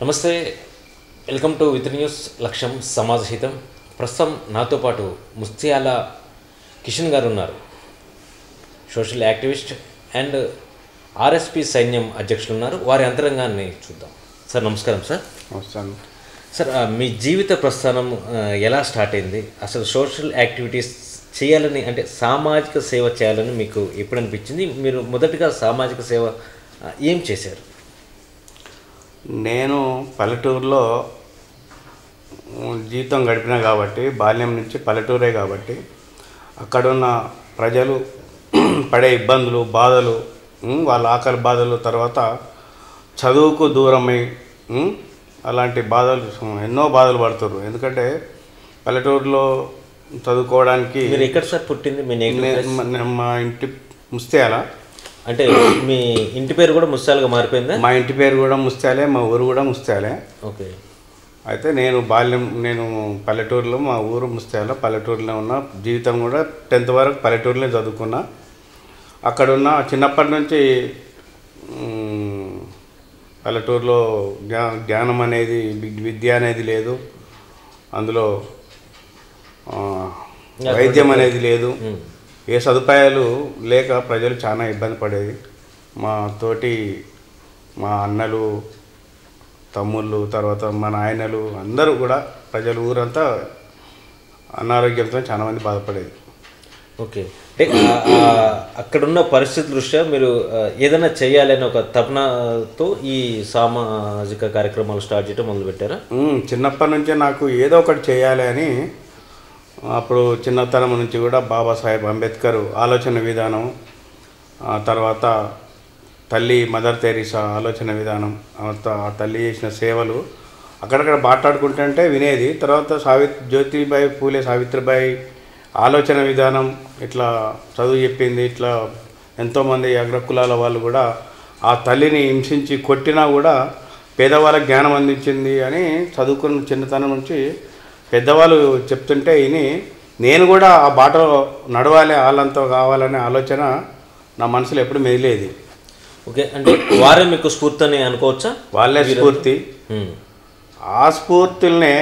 నమస్తే, welcome to with news లక్ష్యం సమాజహితం. ప్రస్తుతం నాతో పాటు ముస్తియాల కిషన్ గారు ఉన్నారు. సోషల్ యాక్టివిస్ట్ అండ్ ఆర్ఎస్పి సైన్యం అధ్యక్షులు ఉన్నారు. వారి అంతరంగాన్ని చూద్దాం. సార్ నమస్కారం. సార్ నమస్కారం. సార్, మీ జీవిత ప్రస్థానం ఎలా స్టార్ట్ అయింది? అసలు సోషల్ యాక్టివిటీస్ చేయాలని, అంటే సామాజిక సేవ చేయాలని మీకు ఎప్పుడు అనిపించింది? మీరు మొదటిగా సామాజిక సేవ ఏం చేశారు? నేను పల్లెటూరులో జీవితం గడిపినా కాబట్టి, బాల్యం నుంచి పల్లెటూరే కాబట్టి అక్కడున్న ప్రజలు పడే ఇబ్బందులు, బాధలు, వాళ్ళ ఆకలి బాధలు, తర్వాత చదువుకు దూరమై అలాంటి బాధలు, ఎన్నో బాధలు పడుతున్నారు. ఎందుకంటే పల్లెటూరులో చదువుకోవడానికి. మీరు ఎక్కడ సార్ పుట్టింది? మా ఇంటి ముస్తియాల. అంటే మీ ఇంటి పేరు కూడా ముస్తియాలగా మారిపోయిందా? మా ఇంటి పేరు కూడా ముస్తియాలే, మా ఊరు కూడా ముస్తియాలే. ఓకే. అయితే నేను పల్లెటూరులో, మా ఊరు ముస్తియాల, పల్లెటూరులో ఉన్న జీవితం కూడా 10th వరకు పల్లెటూరులో చదువుకున్నా. అక్కడున్న చిన్నప్పటి నుంచి పల్లెటూరులో జ్ఞానం అనేది, విద్య అనేది లేదు, అందులో వైద్యం అనేది లేదు, ఏ సదుపాయాలు లేక ప్రజలు చాలా ఇబ్బంది పడేది. మా అన్నలు, తమ్ముళ్ళు, తర్వాత మా నాయనలు అందరూ కూడా, ప్రజలు ఊరంతా అనారోగ్యంతో చాలామంది బాధపడేది. ఓకే. అంటే అక్కడున్న పరిస్థితి దృష్ట్యా మీరు ఏదైనా చేయాలని ఒక తపనతో ఈ సామాజిక కార్యక్రమాలు స్టార్ట్ చేయడం మొదలుపెట్టారా? చిన్నప్పటి నుంచే నాకు ఏదో ఒకటి చేయాలి అని, అప్పుడు చిన్నతనం నుంచి కూడా బాబాసాహెబ్ అంబేద్కర్ ఆలోచన విధానం, తర్వాత తల్లి మదర్ తెరీసా ఆలోచన విధానం, ఆ తల్లి చేసిన సేవలు అక్కడక్కడ మాట్లాడుకుంటుంటే వినేది. తర్వాత జ్యోతిబాయి పూలే సావిత్రిబాయి ఆలోచన విధానం, ఇట్లా చదువు చెప్పింది. ఇట్లా ఎంతోమంది అగ్రకులాల వాళ్ళు కూడా ఆ తల్లిని హింసించి కొట్టినా కూడా పేదవాళ్ళకి జ్ఞానం అందించింది అని చదువుకున్న చిన్నతనం నుంచి పెద్దవాళ్ళు చెప్తుంటే విని నేను కూడా ఆ బాటలో నడవాలి, వాళ్ళంతా కావాలనే ఆలోచన నా మనసులో ఎప్పుడు మెదిలేది. ఓకే. అంటే వారే మీకు స్ఫూర్తి అని అనుకోవచ్చా? వాళ్ళే స్ఫూర్తి. ఆ స్ఫూర్తులనే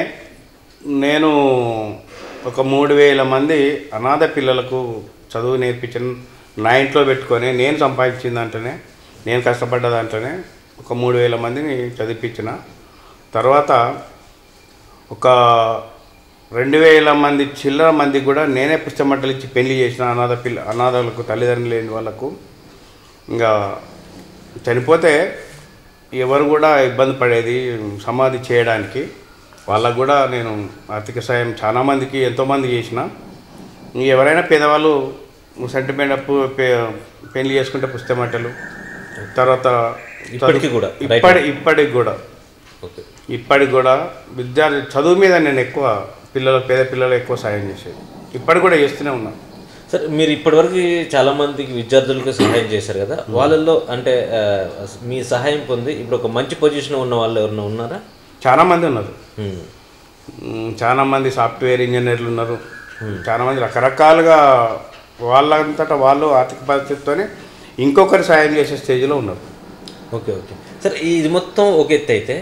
నేను ఒక 3000 మంది అనాథ పిల్లలకు చదువు నేర్పించిన, నా ఇంట్లో పెట్టుకొని నేను సంపాదించిన దాంట్లోనే, నేను కష్టపడ్డ దాంట్లోనే ఒక 3000 మందిని చదివించిన. తర్వాత ఒక 2000 మంది చిల్లర మందికి కూడా నేనే పుస్తమట్టలు ఇచ్చి పెళ్లి చేసిన, అనాథలకు, తల్లిదండ్రులు లేని వాళ్ళకు. ఇంకా చనిపోతే ఎవరు కూడా ఇబ్బంది పడేది సమాధి చేయడానికి, వాళ్ళకు కూడా నేను ఆర్థిక సాయం చాలామందికి, ఎంతోమంది చేసిన. ఎవరైనా పేదవాళ్ళు సెంటిమెంట్ అప్పు పెళ్లి చేసుకుంటే పుస్తమట్టలు, తర్వాత ఇప్పటికి కూడా ఇప్పటికి కూడా విద్యార్థి చదువు మీద నేను ఎక్కువ పేద పిల్లలు ఎక్కువ సాయం చేసేది. ఇప్పటికి కూడా చేస్తూనే ఉన్నాను. సార్, మీరు ఇప్పటివరకు చాలామందికి విద్యార్థులకు సహాయం చేశారు కదా, వాళ్ళల్లో అంటే మీ సహాయం పొంది ఇప్పుడు ఒక మంచి పొజిషన్ ఉన్న వాళ్ళు ఎవరైనా ఉన్నారా? చాలామంది ఉన్నారు. చాలామంది సాఫ్ట్వేర్ ఇంజనీర్లు ఉన్నారు. చాలామంది రకరకాలుగా వాళ్ళంతటా వాళ్ళు ఆర్థిక పరిస్థితితోనే ఇంకొకరి సాయం చేసే స్టేజ్లో ఉన్నారు. ఓకే. సార్, ఇది మొత్తం ఒక ఎత్తు అయితే,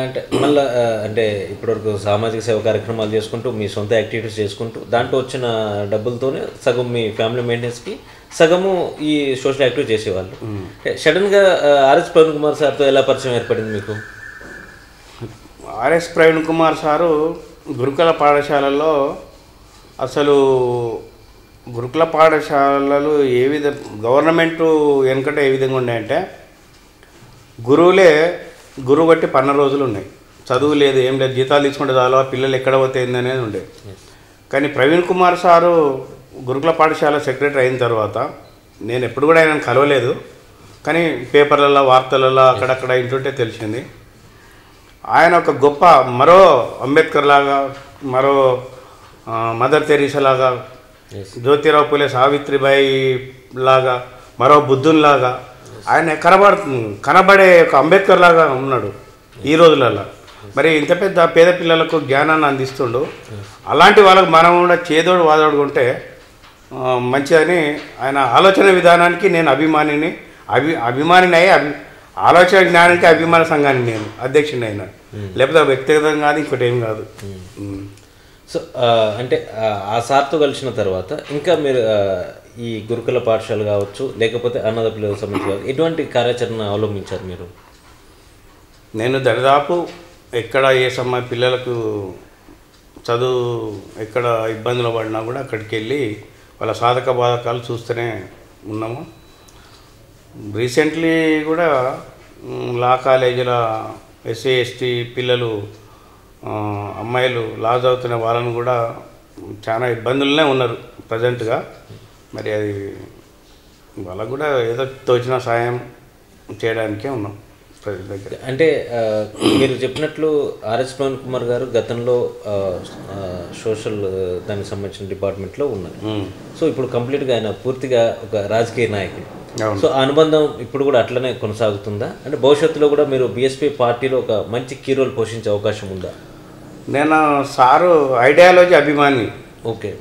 అంటే మళ్ళీ అంటే ఇప్పటివరకు సామాజిక సేవ కార్యక్రమాలు చేసుకుంటూ, మీ సొంత యాక్టివిటీస్ చేసుకుంటూ, దాంట్లో వచ్చిన డబ్బులతోనే సగం మీ ఫ్యామిలీ మెయింటెనెన్స్కి, సగము ఈ సోషల్ యాక్టివిటీ చేసేవాళ్ళు. సడన్గా ఆర్ఎస్ ప్రవీణ్ కుమార్ సార్తో ఎలా పరిచయం ఏర్పడింది మీకు? ఆర్ఎస్ ప్రవీణ్ కుమార్ సారు గురుకుల పాఠశాలల్లో, అసలు గురుకుల పాఠశాలలు గవర్నమెంటు వెనుకట ఏ విధంగా ఉన్నాయంటే, గురువు బట్టి 12 రోజులు ఉన్నాయి, చదువు లేదు, ఏం లేదు, జీతాలు తీసుకుంటే చాలు, పిల్లలు ఎక్కడ పోతాయింది అనేది ఉండేది. కానీ ప్రవీణ్ కుమార్ సారు గురుకుల పాఠశాల సెక్రటరీ అయిన తర్వాత, నేను ఎప్పుడు కూడా ఆయన కలవలేదు, కానీ పేపర్లలో, వార్తలలో అక్కడక్కడ ఇంటుంటే తెలిసింది. ఆయన ఒక గొప్ప, మరో అంబేద్కర్ లాగా, మరో మదర్ తెరీసా లాగా, జ్యోతిరావు పూలే సావిత్రిబాయి లాగా, మరో బుద్ధునిలాగా ఆయన కనబడే ఒక అంబేద్కర్ లాగా ఉన్నాడు ఈ రోజులలో. మరి ఇంత పెద్ద పేద పిల్లలకు జ్ఞానాన్ని అందిస్తుండు. అలాంటి వాళ్ళకు మనం కూడా చేదోడు వాదోడు ఉంటే మంచిదని ఆయన ఆలోచన విధానానికి నేను అభిమానిని అయ్యి ఆలోచన జ్ఞానానికి అభిమాన సంఘానికి నేను అధ్యక్షుడిని అయినా, లేకపోతే వ్యక్తిగతంగా కాదు, ఇంకోటి ఏం కాదు. సో అంటే ఆ సార్తో కలిసిన తర్వాత ఇంకా మీరు ఈ గురుకుల పాఠశాల కావచ్చు, లేకపోతే అనాథ పిల్లలకు సంబంధించి కావచ్చు, ఎటువంటి కార్యాచరణ అవలంబించారు మీరు? నేను దరిదాపు ఎక్కడ ఏ పిల్లలకు చదువు ఎక్కడ ఇబ్బందులు పడినా కూడా అక్కడికి వెళ్ళి వాళ్ళ సాధక బాధకాలు చూస్తూనే ఉన్నాము. రీసెంట్లీ కూడా లా కాలేజీల ఎస్సీ ఎస్టీ పిల్లలు అమ్మాయిలు లా చదువుతున్న వాళ్ళను కూడా చాలా ఇబ్బందులనే ఉన్నారు ప్రజెంట్గా. మరి అది వాళ్ళకు కూడా ఏదో తోచిన సాయం చేయడానికే ఉన్నాం ప్రజల దగ్గర. అంటే మీరు చెప్పినట్లు ఆర్ఎస్ ప్రవీణ్ కుమార్ గారు గతంలో సోషల్ దానికి సంబంధించిన డిపార్ట్మెంట్లో ఉన్నారు. సో ఇప్పుడు కంప్లీట్గా ఆయన పూర్తిగా ఒక రాజకీయ నాయకుడు. సో ఆ అనుబంధం ఇప్పుడు కూడా అట్లనే కొనసాగుతుందా? అంటే భవిష్యత్తులో కూడా మీరు బీఎస్పీ పార్టీలో ఒక మంచి కీ రోల్ పోషించే అవకాశం ఉందా? నేను సారు ఐడియాలజీ అభిమాని. ఓకే.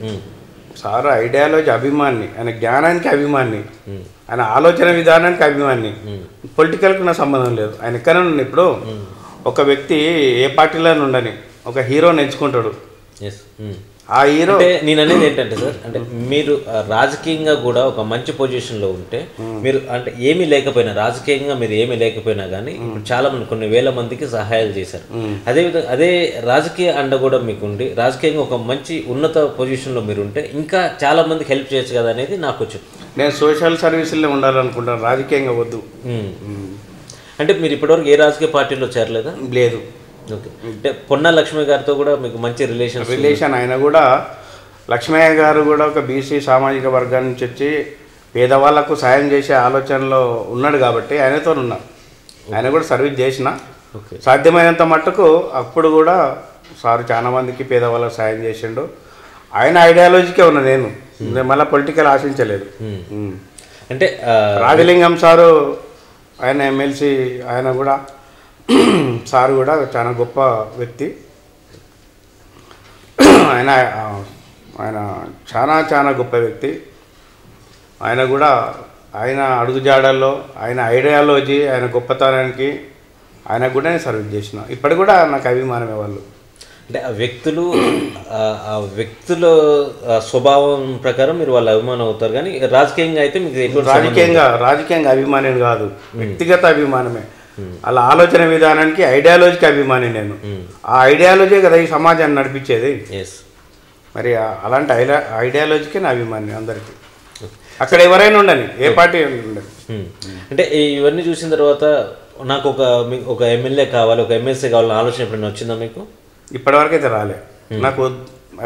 సారు ఐడియాలజీ అభిమాని, ఆయన జ్ఞానానికి అభిమాని, ఆయన ఆలోచన విధానానికి అభిమాని. పొలిటికల్కి నా సంబంధం లేదు. ఆయన ఎక్కడ నుండి ఇప్పుడు ఒక వ్యక్తి ఏ పార్టీలో ఉండని ఒక హీరోని ఎంచుకుంటాడు. ఆ హీరో నేను అనేది ఏంటంటే సార్, అంటే మీరు రాజకీయంగా కూడా ఒక మంచి పొజిషన్లో ఉంటే మీరు అంటే ఏమీ లేకపోయినా, రాజకీయంగా మీరు ఏమీ లేకపోయినా కానీ ఇప్పుడు చాలా మంది కొన్ని వేల మందికి సహాయాలు చేశారు. అదేవిధంగా అదే రాజకీయ అండ కూడా మీకు ఉండి రాజకీయంగా ఒక మంచి ఉన్నత పొజిషన్లో మీరు ఉంటే ఇంకా చాలా మందికి హెల్ప్ చేయొచ్చు కదా అనేది నాకు వచ్చింది. నేను సోషల్ సర్వీసుల్లో ఉండాలనుకుంటాను, రాజకీయంగా వద్దు. అంటే మీరు ఇప్పటివరకు ఏ రాజకీయ పార్టీలో చేరలేదా? లేదు. ఓకే. అంటే పొన్నా లక్ష్మయ్య గారితో కూడా మీకు మంచి రిలేషన్? ఆయన కూడా లక్ష్మయ్య గారు కూడా ఒక బీసీ సామాజిక వర్గాన్ని నుంచి వచ్చి పేదవాళ్లకు సాయం చేసే ఆలోచనలో ఉన్నాడు కాబట్టి ఆయనతో ఉన్నా. ఆయన కూడా సర్వీస్ చేసిన సాధ్యమైనంత మట్టుకు. అప్పుడు కూడా సార్ చాలా మందికి పేదవాళ్ళకు సాయం చేసిండు. ఆయన ఐడియాలజీకే ఉన్నా, నేను మళ్ళీ పొలిటికల్ ఆశించలేదు. అంటే రాజలింగం సారు ఆయన ఎమ్మెల్సీ, ఆయన కూడా సార్ కూడా చాలా గొప్ప వ్యక్తి. ఆయన ఆయన చాలా చాలా గొప్ప వ్యక్తి. ఆయన కూడా ఆయన అడుగుజాడల్లో ఆయన ఐడియాలజీ, ఆయన గొప్పతనానికి ఆయన కూడా నేను సర్వీస్ చేసిన. ఇప్పటికి కూడా నాకు అభిమానమే వాళ్ళు. అంటే ఆ వ్యక్తుల స్వభావం ప్రకారం మీరు వాళ్ళ అభిమానం అవుతారు, కానీ రాజకీయంగా అయితే మీకు రాజకీయంగా అభిమానం కాదు, వ్యక్తిగత అభిమానమే. అలా ఆలోచన విధానానికి ఐడియాలజీకి అభిమాని నేను. ఆ ఐడియాలజీ కదా ఈ సమాజాన్ని నడిపించేది. మరి అలాంటి ఐడియాలజీకి నా అభిమాని అందరికీ. అక్కడ ఎవరైనా ఉండని, ఏ పార్టీ ఉండని. అంటే ఇవన్నీ చూసిన తర్వాత నాకు ఒక ఎమ్మెల్యే కావాలి, ఒక ఎమ్మెల్సీ కావాలని ఆలోచన ఎప్పుడైనా వచ్చిందా మీకు? ఇప్పటివరకు అయితే రాలే, నాకు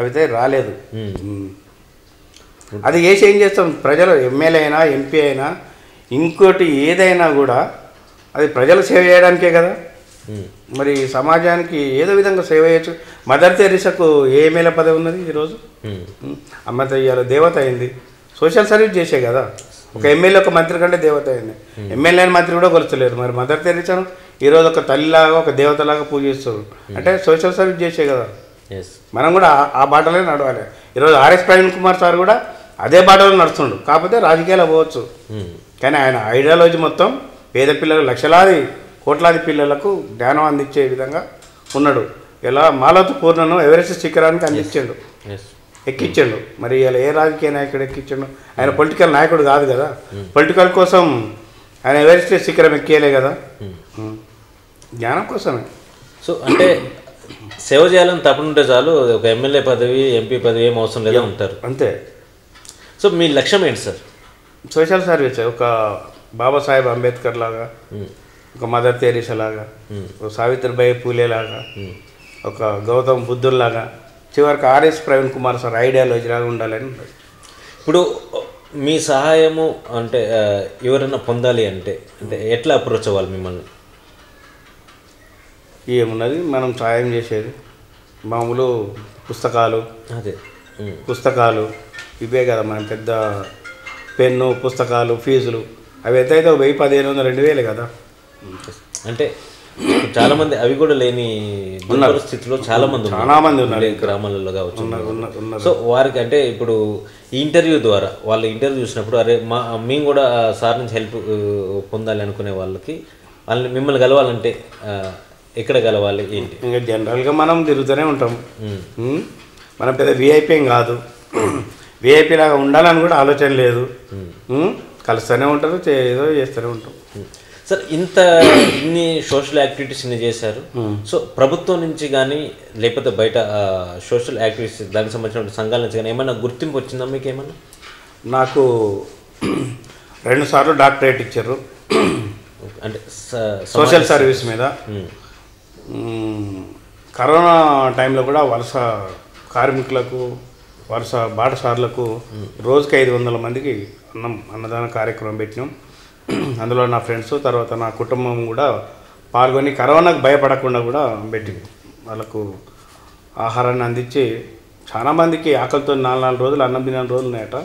అయితే రాలేదు. అది చేసి ఏం చేస్తాం, ప్రజలు ఎమ్మెల్యే అయినా ఎంపీ అయినా ఇంకోటి ఏదైనా కూడా అది ప్రజలు సేవ చేయడానికే కదా. మరి సమాజానికి ఏదో విధంగా సేవ చేయొచ్చు. మదర్ తెరీసాకు ఏ ఎమ్మెల్యే పదవి ఉన్నది ఈరోజు? అమ్మ ఇవాళ దేవత అయింది, సోషల్ సర్వీస్ చేసే కదా. ఒక ఎమ్మెల్యే ఒక మంత్రి కంటే దేవత అయింది. ఎమ్మెల్యే అని మంత్రి కూడా కొలుస్తలేరు. మరి మదర్ తెరీసాను ఈరోజు ఒక తల్లిలాగా ఒక దేవతలాగా పూజిస్తారు అంటే సోషల్ సర్వీస్ చేసే కదా. మనం కూడా ఆ బాటలో నడవాలి. ఈరోజు ఆర్ఎస్ ప్రవీణ్ కుమార్ సార్ కూడా అదే బాటలో నడుస్తుండు, కాకపోతే రాజకీయాలు పోవచ్చు. కానీ ఆయన ఐడియాలజీ మొత్తం పేద పిల్లలు, లక్షలాది కోట్లాది పిల్లలకు జ్ఞానం అందించే విధంగా ఉన్నాడు. ఇలా మాలతు పూర్ణను ఎవరెస్ట్ శిఖరానికి అందించాడు, ఎక్కించాడు. మరి ఇలా ఏ రాజకీయ నాయకుడు ఎక్కించాడు? ఆయన పొలిటికల్ నాయకుడు కాదు కదా. పొలిటికల్ కోసం ఆయన ఎవరెస్ట్ శిఖరం ఎక్కియలే కదా, జ్ఞానం కోసమే. సో అంటే సేవ చేయాలని తప్పనుంటే చాలు, ఒక ఎమ్మెల్యే పదవి ఎంపీ పదవి ఏం అవసరం లేదా ఉంటారు అంతే. సో మీ లక్ష్యం ఏంటి సార్? Social service. ఒక బాబాసాహెబ్ అంబేద్కర్ లాగా, ఒక మదర్ తెరీసా లాగా, ఒక సావిత్రిబాయి పూలే లాగా, ఒక గౌతమ్ బుద్ధుల్లాగా, చివరికి RS Praveen Kumar sir ideology లాగా ఉండాలని. ఇప్పుడు మీ సహాయము అంటే ఎవరైనా పొందాలి అంటే ఎట్లా అప్రోచ్ అవ్వాలి మిమ్మల్ని? ఏమున్నది, మనం సాయం చేసేది మామూలు పుస్తకాలు ఇవే కదా. మనం పెద్ద పెన్ను, పుస్తకాలు, ఫీజులు అవి ఎంతైతే 1000, 1500, 2000 కదా. అంటే చాలామంది అవి కూడా లేని పరిస్థితిలో చాలా మంది ఉన్నారు గ్రామాలలో కావచ్చు. సో వారికి అంటే ఇప్పుడు ఈ ఇంటర్వ్యూ ద్వారా వాళ్ళ ఇంటర్వ్యూ చూసినప్పుడు అరే మేము కూడా సార్ నుంచి హెల్ప్ పొందాలి అనుకునే వాళ్ళకి వాళ్ళని మిమ్మల్ని కలవాలంటే ఎక్కడ కలవాలి ఏంటి? ఇంకా జనరల్గా మనం తిరుగుతూనే ఉంటాం. మనం పెద్ద విఐపీ ఏం కాదు, విఐపీ లాగా ఉండాలని కూడా ఆలోచన లేదు. కలుస్తూనే ఉంటారు, ఏదో చేస్తూనే ఉంటాం. సార్ ఇన్ని సోషల్ యాక్టివిటీస్ ఇన్ని చేశారు. సో ప్రభుత్వం నుంచి కానీ లేకపోతే బయట సోషల్ యాక్టివిటీస్ దానికి సంబంధించిన సంఘాల నుంచి కానీ ఏమైనా గుర్తింపు వచ్చిందా మీకు? ఏమన్నా? నాకు 2 సార్లు డాక్టరేట్ ఇచ్చారు అంటే సోషల్ సర్వీస్ మీద. కరోనా టైంలో కూడా వలస కార్మికులకు, వలస బాటసారులకు రోజుకి 500 మందికి అన్నదాన కార్యక్రమం పెట్టినాం. అందులో నా ఫ్రెండ్స్, తర్వాత నా కుటుంబం కూడా పాల్గొని కరోనాకు భయపడకుండా కూడా పెట్టి వాళ్ళకు ఆహారాన్ని అందించి చాలామందికి ఆకలితో 4 రోజులు అన్నం తిన రోజులు ఉన్నాయట.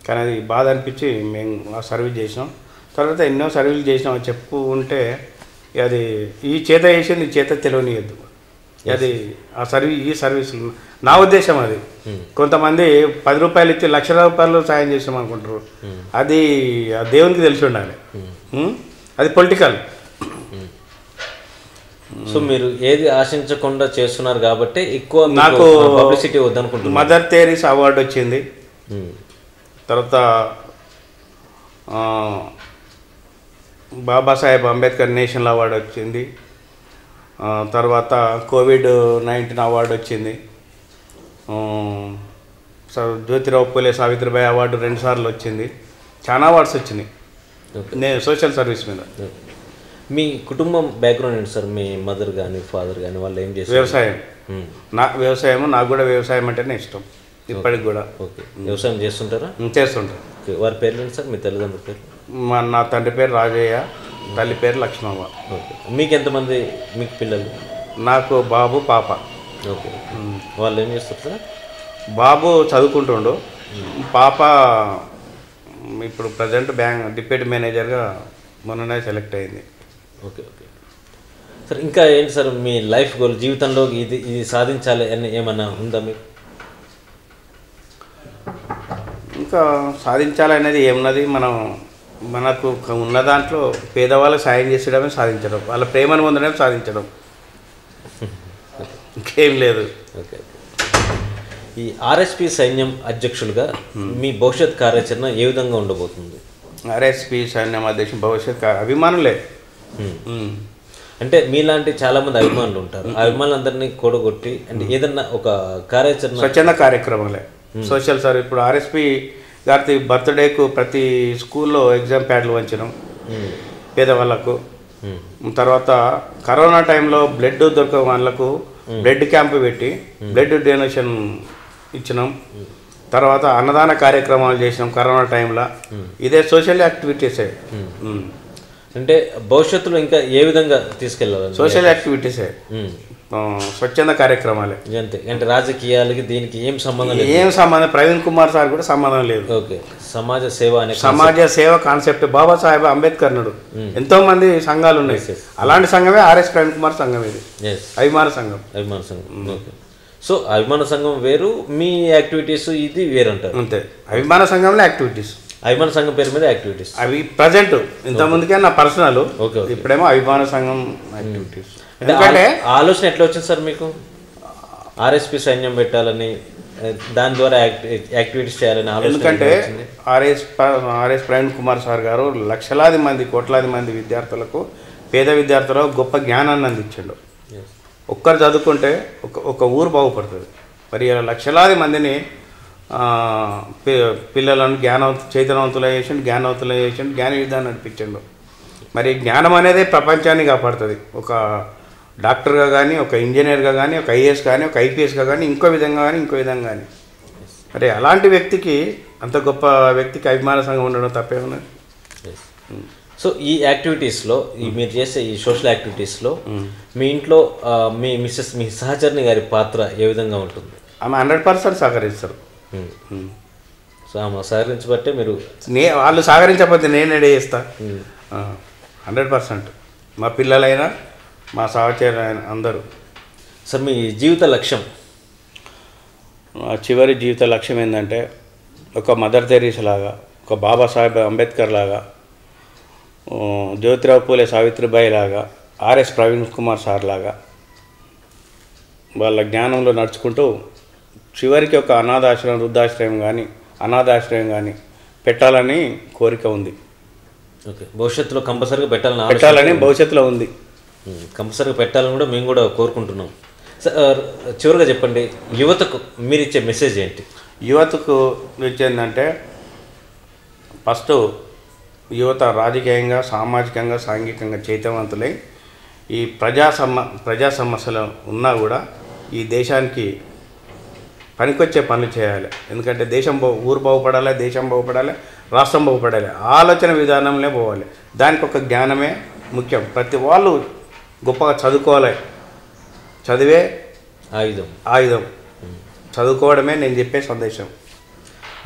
కానీ అది బాధ అనిపించి మేము ఆ సర్వీస్ చేసినాం. తర్వాత ఎన్నో సర్వీసులు చేసినాం చెప్పు ఉంటే అది ఈ చేత చేసింది ఈ చేత తెలియనియద్దు. అది ఈ సర్వీస్ నా ఉద్దేశం. అది కొంతమంది 10 రూపాయలు ఇచ్చి ₹1,00,000 సాయం చేసాం అనుకుంటారు. అది దేవునికి తెలిసి ఉండాలి. అది పొలిటికల్. సో మీరు ఏది ఆశించకుండా చేస్తున్నారు కాబట్టి ఎక్కువ నాకు పబ్లిసిటీ వద్దనుకుంటున్నాను. మదర్ తెరీసా అవార్డు వచ్చింది. తర్వాత బాబాసాహెబ్ అంబేద్కర్ నేషనల్ అవార్డు వచ్చింది. తర్వాత కోవిడ్-19 అవార్డు వచ్చింది. జ్యోతిరావు పూలే సావిత్రిబాయి అవార్డు 2 సార్లు వచ్చింది. చాలా అవార్డ్స్ వచ్చినాయి నేను సోషల్ సర్వీస్ మీద. మీ కుటుంబం బ్యాక్గ్రౌండ్ ఏంటి సార్? మీ మదర్ కానీ ఫాదర్ కానీ వాళ్ళు ఏం చేస్తారు? వ్యవసాయం. నాకు కూడా వ్యవసాయం అంటేనే ఇష్టం ఇప్పటికి కూడా. ఓకే, వ్యవసాయం చేస్తుంటారా? చేస్తుంటారు. వారి పేర్లు ఏంటి సార్? మీ తల్లిదండ్రుల పేరు? నా తండ్రి పేరు రాజయ్య, తల్లి పేరు లక్ష్మవ్వ. ఓకే. మీకు ఎంతమంది మీకు పిల్లలు? నాకు బాబు, పాప. ఓకే. వాళ్ళు ఏం చేస్తారు సార్? బాబు చదువుకుంటుండు, పాప ఇప్పుడు ప్రజెంట్ బ్యాంక్ డిప్యూటీ మేనేజర్గా మొన్ననే సెలెక్ట్ అయింది. ఓకే. ఓకే సార్, ఇంకా ఏంటి సార్ మీ లైఫ్ గోల్? జీవితంలో ఇది సాధించాలి అని ఏమన్నా ఉందా మీకు? ఇంకా సాధించాలనేది ఏమున్నది, మనకు ఉన్న దాంట్లో పేదవాళ్ళకి సాయం చేసడమే సాధించడం, వాళ్ళ ప్రేమను పొందడమే సాధించడం, ఇంకేం లేదు. ఓకే. ఈ ఆర్ఎస్పి సైన్యం అధ్యక్షులుగా మీ భవిష్యత్ కార్యాచరణ ఏ విధంగా ఉండబోతుంది? ఆర్ఎస్పి సైన్యం అధ్యక్షుడు భవిష్యత్ అభిమానులే. అంటే మీలాంటి చాలామంది అభిమానులు ఉంటారు. ఆ అభిమానులందరినీ కూడగొట్టి అంటే ఏదన్నా ఒక కార్యాచరణ, స్వచ్ఛంద కార్యక్రమాలే సోషల్ సర్వీస్. ఇప్పుడు ఆర్ఎస్పి గారి బర్త్డేకు ప్రతి స్కూల్లో ఎగ్జామ్ ప్యాడ్లు వంచడం పేదవాళ్ళకు. తర్వాత కరోనా టైంలో బ్లడ్ దొరకని వాళ్ళకు బ్లడ్ క్యాంపు పెట్టి బ్లడ్ డొనేషన్ ఇచ్చినాం. తర్వాత అన్నదాన కార్యక్రమాలు చేసినాం కరోనా టైంలో. ఇదే సోషల్ యాక్టివిటీసే. అంటే భవిష్యత్తులో ఇంకా ఏ విధంగా తీసుకెళ్ళాలి? సోషల్ యాక్టివిటీసే, స్వచ్ఛంద కార్యక్రమాలే. అంతే. అంటే రాజకీయాలకి దీనికి ఏం సంబంధం లేదు? ఏం సంబంధం, ప్రవీణ్ కుమార్ సార్ కూడా సంబంధం లేదు. ఓకే. సమాజ సేవ అనే సమాజ సేవ కాన్సెప్ట్ బాబాసాహెబ్ అంబేద్కర్ నాడు ఎంతో మంది సంఘాలు ఉన్నాయి. అలాంటి సంఘమే ఆర్ఎస్ ప్రవీణ్ కుమార్ సంఘం. ఇది అభిమాన సంఘం. అభిమాన సంఘం. ఓకే. సో అభిమాన సంఘం వేరు, మీ యాక్టివిటీస్ ఇది వేరు అంటారు. అంతే. అభిమాన సంఘంలో యాక్టివిటీస్, అభిమాన సంఘం పేరు మీద యాక్టివిటీస్ అవి ప్రజెంట్. ఇంతకుముందుకే నా పర్సనల్, ఇప్పుడేమో అభిమాన సంఘం యాక్టివిటీస్. ఎందుకంటే ఆలోచన ఎట్లా వచ్చింది సార్ మీకు ఆర్ఎస్పి సైన్యం పెట్టాలని, దాని ద్వారా యాక్టివిటీస్ చేయాలని ఆలోచన? ఎందుకంటే ఆర్ఎస్ ప్రవీణ్ కుమార్ సార్ గారు లక్షలాది మంది, కోట్లాది మంది విద్యార్థులకు, పేద విద్యార్థులకు గొప్ప జ్ఞానాన్ని అందించాడు. ఒక్కరు చదువుకుంటే ఒక ఊరు బాగుపడుతుంది. మరి ఇలా లక్షలాది మందిని పిల్లలను చైతన్యవంతులు చేసిండు, జ్ఞానవంతులు చేసిండు, జ్ఞాన యుద్ధాన్ని నడిపించండు. మరి జ్ఞానం అనేది ప్రపంచాన్ని కాపాడుతుంది. ఒక డాక్టర్గా కానీ, ఒక ఇంజనీర్గా కానీ, ఒక ఐఏఎస్ కానీ, ఒక ఐపీఎస్గా కానీ, ఇంకో విధంగా కానీ. మరి అలాంటి వ్యక్తికి, అంత గొప్ప వ్యక్తికి అభిమాన సంఘం ఉండడం తప్పేమున్నది? సో ఈ యాక్టివిటీస్లో, మీరు చేసే ఈ సోషల్ యాక్టివిటీస్లో మీ ఇంట్లో మీ మిస్సెస్, మీ సహచరుని గారి పాత్ర ఏ విధంగా ఉంటుంది? ఆమె 100% సహకరిస్తారు. సో ఆమె సహకరించబట్టే మీరు? వాళ్ళు సహకరించకపోతే నేను ఎడే చేస్తా. 100% మా పిల్లలైనా, మా సహచరులైనా అందరూ. సార్ మీ జీవిత లక్ష్యం? చివరి జీవిత లక్ష్యం ఏంటంటే, ఒక మదర్ తెరీసా లాగా, ఒక బాబాసాహెబ్ అంబేద్కర్ లాగా జ్యోతిరావు పూలే సావిత్రిబాయి లాగా, ఆర్ఎస్ ప్రవీణ్ కుమార్ సార్ లాగా వాళ్ళ జ్ఞానంలో నడుచుకుంటూ చివరికి ఒక అనాథాశ్రయం, వృద్ధాశ్రయం కానీ అనాథాశ్రయం కానీ పెట్టాలని కోరిక ఉంది. ఓకే, భవిష్యత్తులో కంపల్సరీగా పెట్టాలని భవిష్యత్తులో ఉంది. కంపల్సరీగా పెట్టాలని కూడా మేము కూడా కోరుకుంటున్నాం. సార్ చివరిగా చెప్పండి, యువతకు మీరు ఇచ్చే మెసేజ్ ఏంటి? యువతకు ఇచ్చేందంటే ఫస్ట్ యువత రాజకీయంగా, సామాజికంగా, సాంఘికంగా చైతన్యవంతులై ఈ ప్రజా సమస్యలు ఉన్నా కూడా ఈ దేశానికి పనికొచ్చే పనులు చేయాలి. ఎందుకంటే ఊరు బాగుపడాలి, దేశం బాగుపడాలి, రాష్ట్రం బాగుపడాలి. ఆలోచన విధానంలో పోవాలి. దానికి ఒక జ్ఞానమే ముఖ్యం. ప్రతి వాళ్ళు గొప్పగా చదువుకోవాలి. చదివే ఆయుధం. చదువుకోవడమే నేను చెప్పే సందేశం.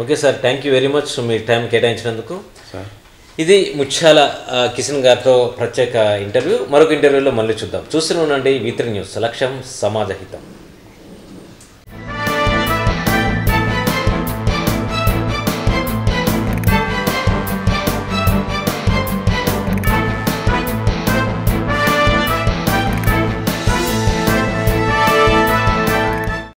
Okay sir, thank you very much మీ టైం కేటాయించినందుకు. సార్, ఇది ముత్యాల కిషన్ గారితో ప్రత్యేక ఇంటర్వ్యూ. మరొక ఇంటర్వ్యూలో మళ్ళీ చూద్దాం. చూస్తూనే ఉండండి V3 న్యూస్, లక్ష్యం సమాజహితం.